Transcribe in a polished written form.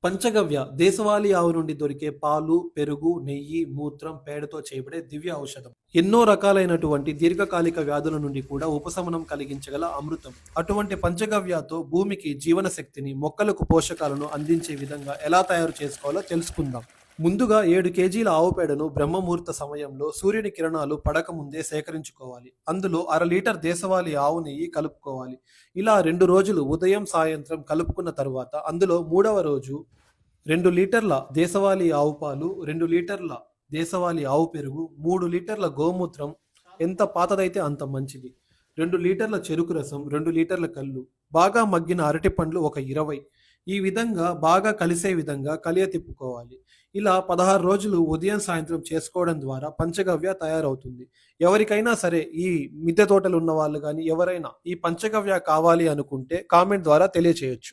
పంచగవ్య దేశవాళీ ఆవు నుండి దొరికే పాలు, పెరుగు, నెయ్యి, మూత్రం, పేడతో చేయబడే దివ్య ఔషధం. ఎన్నో రకాలైనటువంటి దీర్ఘకాలిక వ్యాధుల నుండి కూడా ఉపశమనం కలిగించగల అమృతం. అటువంటి పంచగవ్యతో భూమికి జీవన శక్తిని, మొక్కలకు పోషకాలను అందించే విధంగా ఎలా తయారు చేసుకోవాలో తెలుసుకుందాం. ముందుగా 7 కేజీల ఆవు పేడను బ్రహ్మముహూర్త సమయంలో సూర్యుని కిరణాలు పడకముందే సేకరించుకోవాలి. అందులో అర లీటర్ దేశవాళీ ఆవు నెయ్యి కలుపుకోవాలి. ఇలా 2 రోజులు ఉదయం, సాయంత్రం కలుపుకున్న తరువాత అందులో మూడవ రోజు 2 లీటర్ల దేశవాళీ ఆవు పాలు, 2 లీటర్ల దేశవాళీ ఆవు పెరుగు, 3 లీటర్ల గోమూత్రం, ఎంత పాతదైతే అంత మంచిది, 2 లీటర్ల చెరుకు రసం, 2 లీటర్ల కల్లు, బాగా మగ్గిన అరటి పండ్లు ఒక 20. ఈ విధంగా బాగా కలిసే విధంగా తిప్పుకోవాలి. ఇలా 16 రోజులు ఉదయం, సాయంత్రం చేసుకోవడం ద్వారా పంచగవ్య తయారవుతుంది. ఎవరికైనా సరే ఈ మిద్దె తోటలు ఉన్న వాళ్ళు గాని ఎవరైనా ఈ పంచగవ్య కావాలి అనుకుంటే కామెంట్ ద్వారా తెలియచేయొచ్చు.